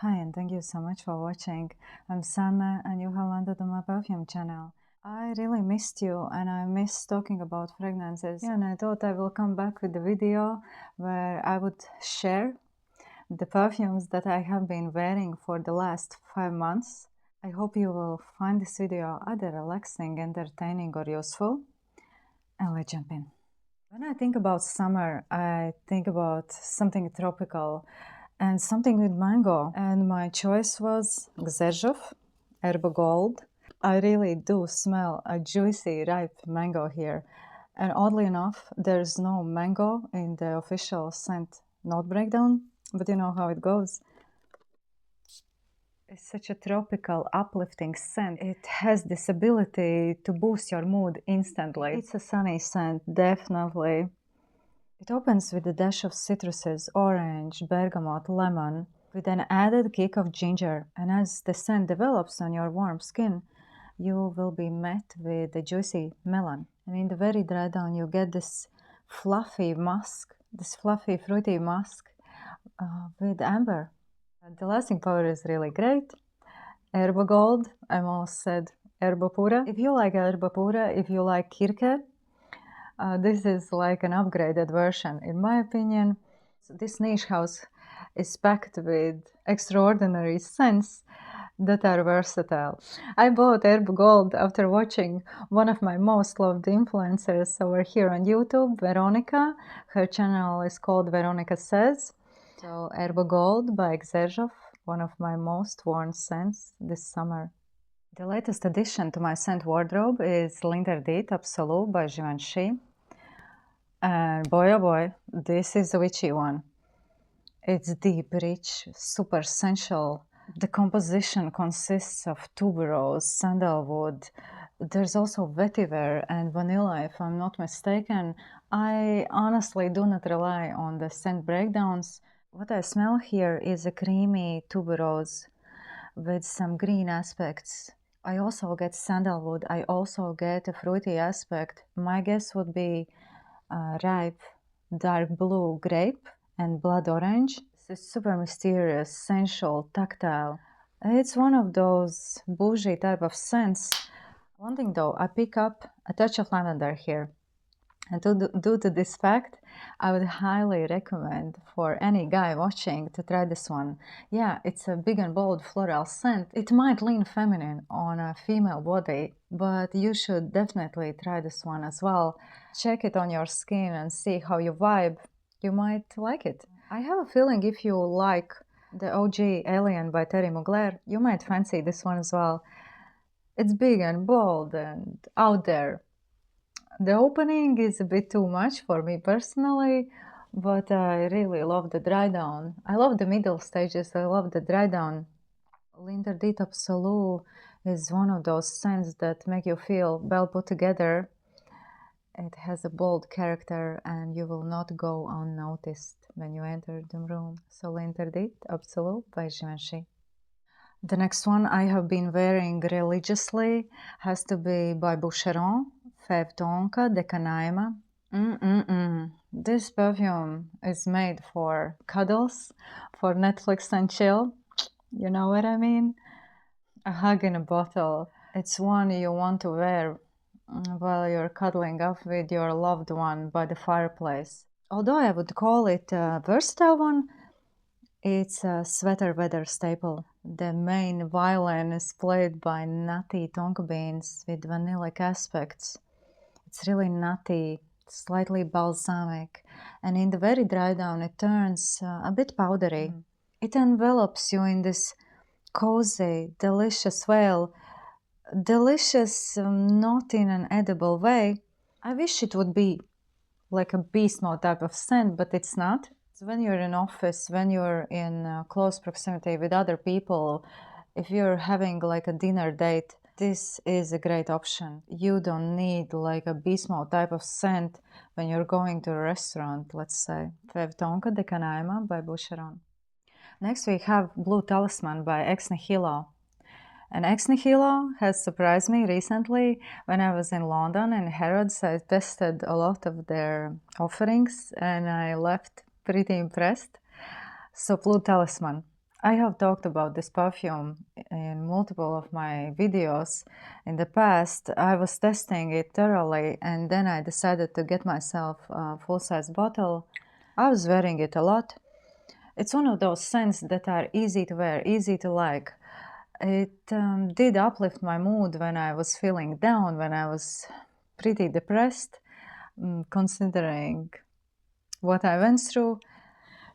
Hi, and thank you so much for watching. I'm Sanne, and you have landed on my perfume channel. I really missed you, and I miss talking about fragrances. And I thought I will come back with a video where I would share the perfumes that I have been wearing for the last 5 months. I hope you will find this video either relaxing, entertaining, or useful. And let's jump in. When I think about summer, I think about something tropical and something with mango. And my choice was Xerjoff, Erba Gold. I really do smell a juicy, ripe mango here. And oddly enough, there's no mango in the official scent note breakdown, but you know how it goes. It's such a tropical, uplifting scent. It has this ability to boost your mood instantly. It's a sunny scent, definitely. It opens with a dash of citruses, orange, bergamot, lemon, with an added kick of ginger. And as the scent develops on your warm skin, you will be met with a juicy melon. And in the very dry down, you get this fluffy musk, this fluffy, fruity musk with amber. The lasting power is really great. Erba Gold, I almost said Erba Pura. If you like Erba Pura, if you like Kirke, this is like an upgraded version, in my opinion. So this niche house is packed with extraordinary scents that are versatile. I bought Erba Gold after watching one of my most loved influencers over here on YouTube, Veronica. Her channel is called Veronica Says. So Erba Gold by Xerjoff, one of my most worn scents this summer. The latest addition to my scent wardrobe is Linterdit Absolu by Givenchy. And boy oh boy, this is a witchy one. It's deep, rich, super sensual. The composition consists of tuberose, sandalwood. There's also vetiver and vanilla, if I'm not mistaken. I honestly do not rely on the scent breakdowns. What I smell here is a creamy tuberose with some green aspects. I also get sandalwood. I also get a fruity aspect. My guess would be ripe, dark blue grape and blood orange. This is super mysterious, sensual, tactile. It's one of those bougie type of scents. One thing though, I pick up a touch of lavender here. And due to this fact, I would highly recommend for any guy watching to try this one. Yeah, it's a big and bold floral scent. It might lean feminine on a female body, but you should definitely try this one as well. Check it on your skin and see how you vibe. You might like it. I have a feeling if you like the OG Alien by Terry Mugler, you might fancy this one as well. It's big and bold and out there. The opening is a bit too much for me personally, but I really love the dry down. I love the middle stages, I love the dry down. Linterdit Absolu is one of those scents that make you feel well put together. It has a bold character and you will not go unnoticed when you enter the room. So Linterdit Absolu by Givenchy. The next one I have been wearing religiously has to be by Boucheron, Feve Tonka de Canaima. This perfume is made for cuddles, for Netflix and chill. You know what I mean? A hug in a bottle. It's one you want to wear while you're cuddling up with your loved one by the fireplace. Although I would call it a versatile one, it's a sweater weather staple. The main violin is played by nutty tonka beans with vanillic aspects. It's really nutty, slightly balsamic, and in the very dry down it turns a bit powdery. It envelops you in this cozy, delicious veil. Delicious, not in an edible way. I wish it would be like a beast mode type of scent, but it's not. When you're in office, when you're in close proximity with other people, if you're having like a dinner date, this is a great option. You don't need like a beast mode type of scent when you're going to a restaurant, let's say. Feve Tonka de Canaima by Boucheron. Next we have Blue Talisman by Ex Nihilo. And Ex Nihilo has surprised me recently. When I was in London and Harrods, I tested a lot of their offerings and I left pretty impressed. So Blue Talisman. I have talked about this perfume in multiple of my videos in the past. I was testing it thoroughly and then I decided to get myself a full-size bottle. I was wearing it a lot. It's one of those scents that are easy to wear, easy to like. It did uplift my mood when I was feeling down, when I was pretty depressed, considering what I went through.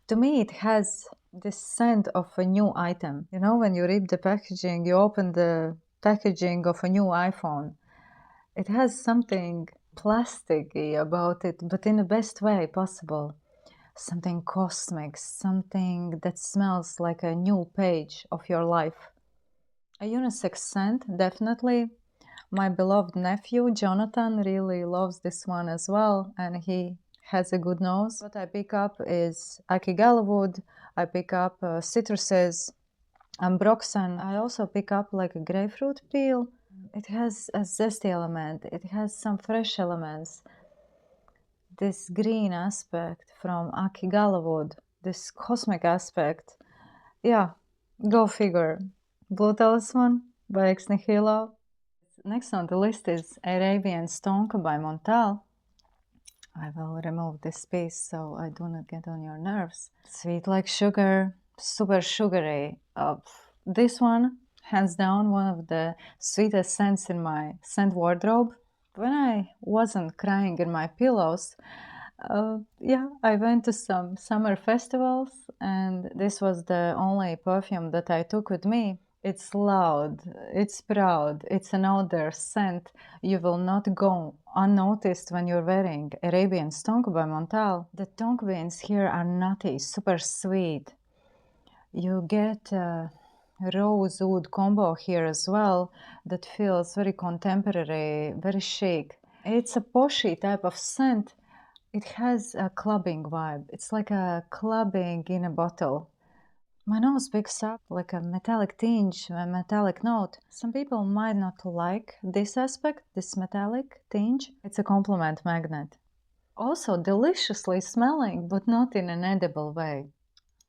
To me, it has this scent of a new item. You know, when you rip the packaging, you open the packaging of a new iPhone. It has something plasticky about it, but in the best way possible. Something cosmic, something that smells like a new page of your life. A unisex scent, definitely. My beloved nephew, Jonathan, really loves this one as well, and he has a good nose. What I pick up is Akigala wood, I pick up citruses, ambroxan. I also pick up like a grapefruit peel. It has a zesty element, it has some fresh elements. This green aspect from Akigala wood, this cosmic aspect. Yeah, go figure. Blue Talisman by Nihilo. Next on the list is Arabians Tonka by Montale. I will remove this piece so I do not get on your nerves. Sweet like sugar, super sugary. This one, hands down, one of the sweetest scents in my scent wardrobe. When I wasn't crying in my pillows, I went to some summer festivals and this was the only perfume that I took with me. It's loud, it's proud, it's an out there scent. You will not go unnoticed when you're wearing Arabian Tonka by Montale. The tonka beans here are nutty, super sweet. You get a rose-wood combo here as well that feels very contemporary, very chic. It's a poshy type of scent. It has a clubbing vibe. It's like a clubbing in a bottle. My nose picks up like a metallic tinge, a metallic note. Some people might not like this aspect, this metallic tinge. It's a compliment magnet. Also deliciously smelling, but not in an edible way.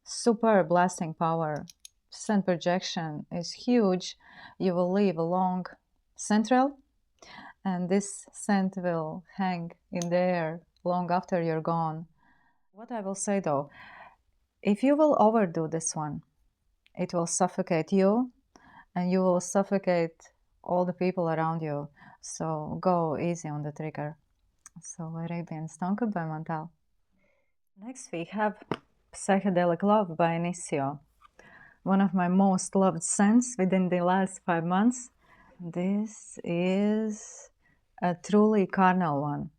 Superb lasting power. Scent projection is huge. You will leave a long scent trail, and this scent will hang in the air long after you're gone. What I will say though, if you will overdo this one, it will suffocate you and you will suffocate all the people around you. So go easy on the trigger. So Arabian Tonka by Montale. Next we have Psychedelic Love by Initio. One of my most loved scents within the last 5 months. This is a truly carnal one.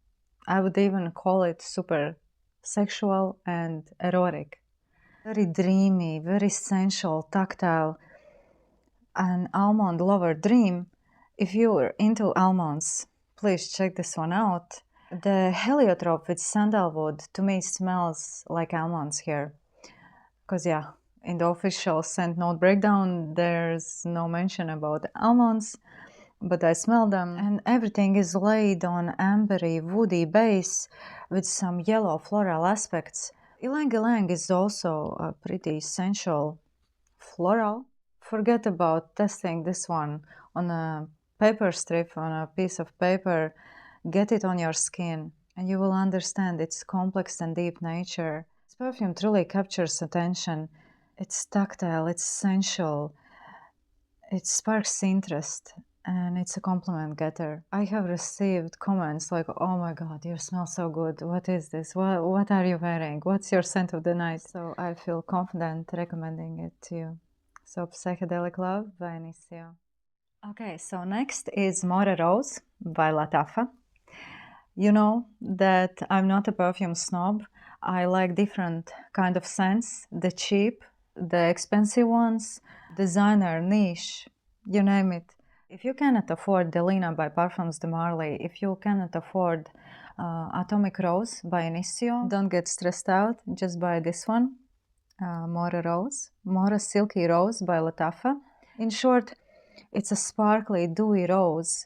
I would even call it super sexual and erotic. Very dreamy, very sensual, tactile. An almond lover dream. If you're into almonds, please check this one out. The heliotrope with sandalwood to me smells like almonds here. Because yeah, in the official scent note breakdown, there's no mention about almonds, but I smell them. And everything is laid on ambery, woody base with some yellow floral aspects. Ylang ylang is also a pretty sensual floral. Forget about testing this one on a paper strip, on a piece of paper. Get it on your skin and you will understand its complex and deep nature. This perfume truly captures attention. It's tactile, it's sensual, it sparks interest, and it's a compliment getter. I have received comments like, oh my god, you smell so good, what is this, what are you wearing, what's your scent of the night? So I feel confident recommending it to you. So Psychedelic Love by Initio. Okay, so next is Mohra Rose by Lattafa. You know that I'm not a perfume snob. I like different kind of scents, the cheap, the expensive ones, designer, niche, you name it. If you cannot afford Delina by Parfums de Marly, if you cannot afford Atomic Rose by Initio, don't get stressed out, just buy this one, Mohra Rose, Mohra Silky Rose by Lattafa. In short, it's a sparkly, dewy rose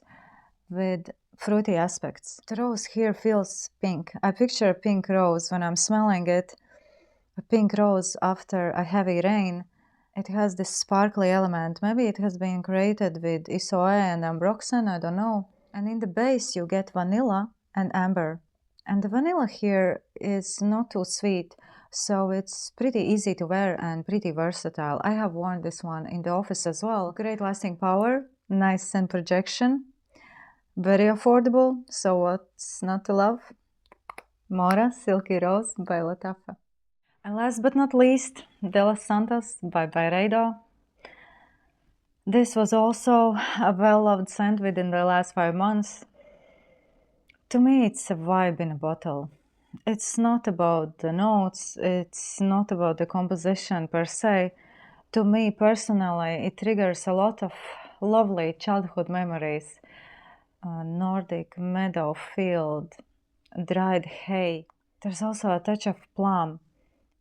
with fruity aspects. The rose here feels pink. I picture a pink rose when I'm smelling it. A pink rose after a heavy rain. It has this sparkly element. Maybe it has been created with isoe and ambroxan, I don't know. And in the base you get vanilla and amber. And the vanilla here is not too sweet, so it's pretty easy to wear and pretty versatile. I have worn this one in the office as well. Great lasting power, nice scent projection, very affordable, so what's not to love? Mohra Silky Rose by Lattafa. And last but not least, Los Santos Byredo. This was also a well-loved scent within the last 5 months. To me, it's a vibe in a bottle. It's not about the notes, it's not about the composition per se. To me personally, it triggers a lot of lovely childhood memories. Nordic meadow field, dried hay. There's also a touch of plum.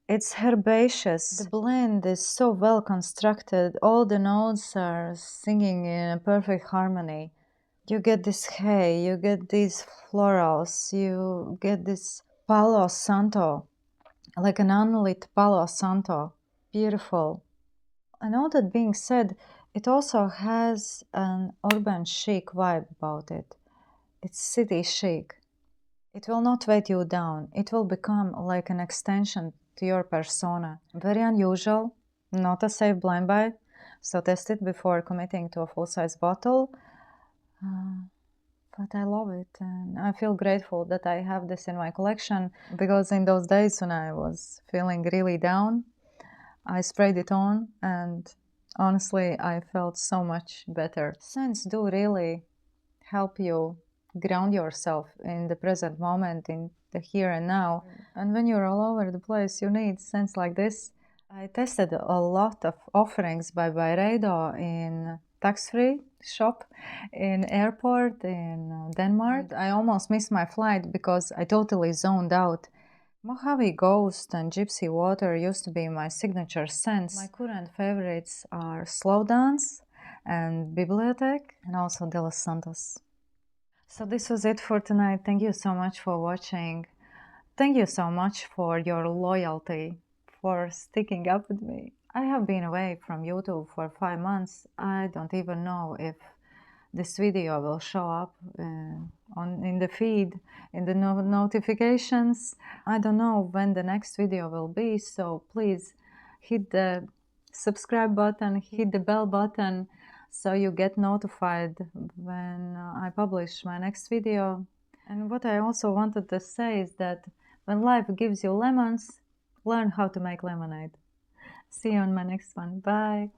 It's herbaceous. The blend is so well constructed. All the notes are singing in a perfect harmony. You get this hay, you get these florals, you get this Palo Santo, like an unlit Palo Santo. Beautiful. And all that being said, it also has an urban chic vibe about it. It's city chic. It will not weight you down. It will become like an extension to your persona. Very unusual, not a safe blind buy, so test it before committing to a full-size bottle. But I love it, and I feel grateful that I have this in my collection, because in those days when I was feeling really down, I sprayed it on and honestly I felt so much better. Scents do really help you ground yourself in the present moment, in the here and now. And when you're all over the place, you need scents like this. I tested a lot of offerings by Byredo in tax-free shop, in airport, in Denmark. I almost missed my flight because I totally zoned out. Mojave Ghost and Gypsy Water used to be my signature scents. My current favorites are Slow Dance and Bibliothèque, and also Los Santos. So this was it for tonight. Thank you so much for watching. Thank you so much for your loyalty, for sticking up with me. I have been away from YouTube for 5 months. I don't even know if this video will show up in the feed, in the notifications. I don't know when the next video will be, so please hit the subscribe button, hit the bell button, so you get notified when I publish my next video. And what I also wanted to say is that when life gives you lemons, learn how to make lemonade. See you on my next one. Bye!